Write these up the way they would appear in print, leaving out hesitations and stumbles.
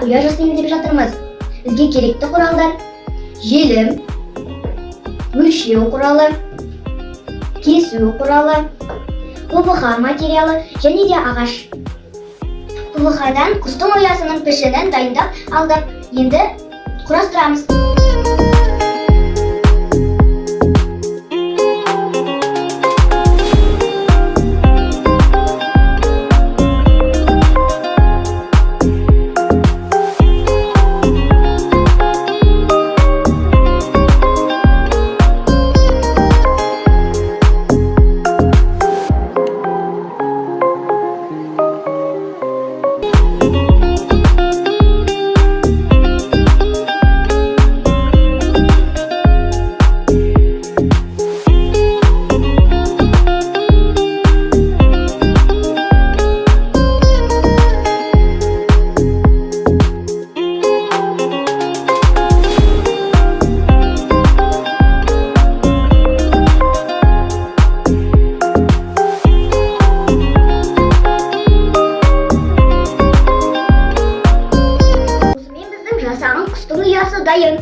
ұя жасайын деп жатырмыз. Бізге керекті құралдар: желім, өлшеу құралы, кесу құралы, PVH материалы және де ағаш. PVH-дан құстың ұясының пішінін дайындап алдық. Енді құрастырамыз. Жасаған құстың ұясы дайын.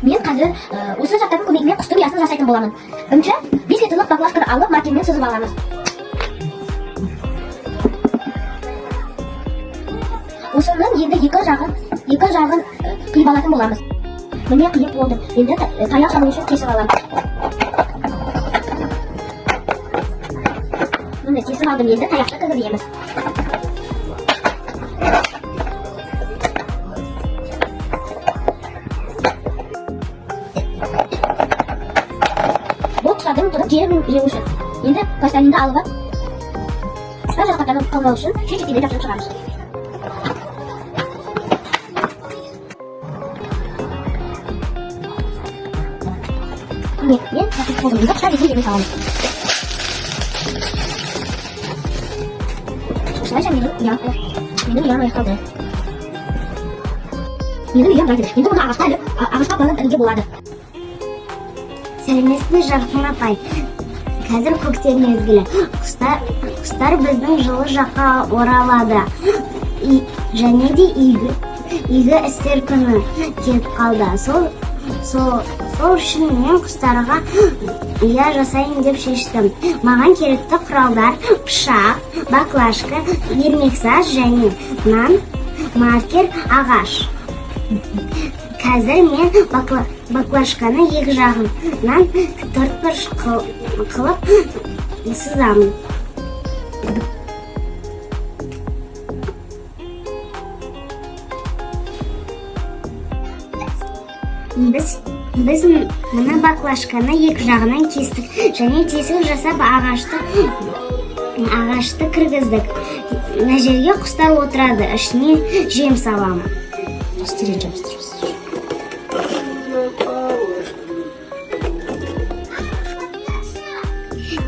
Мен қазір осы заттардың көмегімен құстың ұясын жасайтын боламын. Бірінші 5 литрлік баклажканы алып маркермен сызып аламыз. Осының енді екі жағын қиып алатын боламыз. Міне қиып болды. Енді таяқ жабу үшін кесіп аламыз. Міне кесіп алдым. Енді таяқты кіргіземіз. Құстардың түрін теріп жеу үшін. Енді пластилинді алып, құстар жарақаттанып қалмау үшін шешектен жасап шығамыз. Мен жасап болдым. Енді құстар етін жемей саламыз. Осылайша менің ұям аяқталды. Менің ұям дайын. Енді бұны ағашқа апарып ілуге болады. Сәлеметсіз Жарқын апай. Қазір көктем мезгілі. Құстар біздің жылы жаққа оралады. Және де игі істер күні келіп қалды. Сол үшін мен құстарға ұя жасайын деп шештім. Маған керекті құралдар: пышақ, баклажка, ермексаз және нан, маркер, ағаш. Қазір мен баклажканы екі жағынан төртбұрыш қылып сызамын. Біз мына баклажканы екі жағынан кестік және тесік жасап ағашты кіргіздік. Мына жерге құстар отырады, ішіне жем саламын.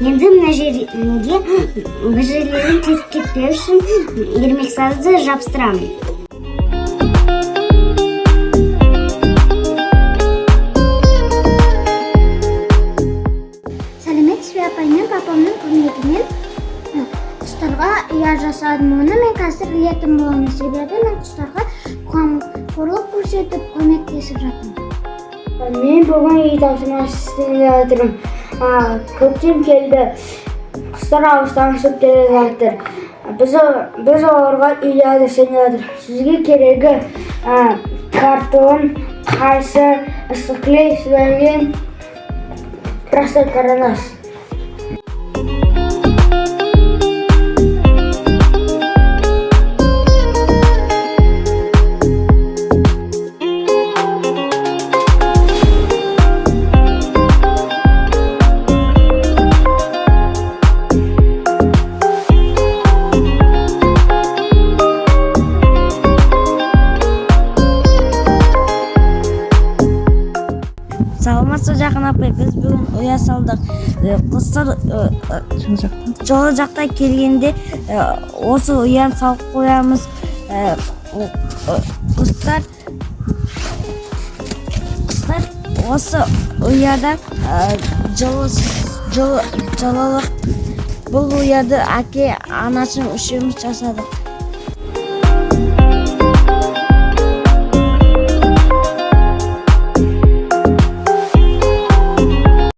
Енді мына жерге бүжелерін кетіп кетпеу үшін ермексазды жабыстырамын. Сәлеметсіз бе апай, мен папамның көмегімен құстарға ұя жасадым. Оны мен қазір илетін боламын. Себебі мен құстарға қамқорлық көрсетіп көмектесіп жатырмын. Мен бүгін үй тапсырмасы істеп жатырмын. Көктем келді. Құстар алыстан ұшып келе жатыр. Біз оларға ұя жасап жатырмыз. Сізге керегі картон, қайсы, ыстықлей, сілеген, красный карандаш. Құстар жол жақта келгенде осы ұян салып қоямыз. Құстар осы ұяда жылылық. Бұл ұяды әке анашым үшеуміз жасадық.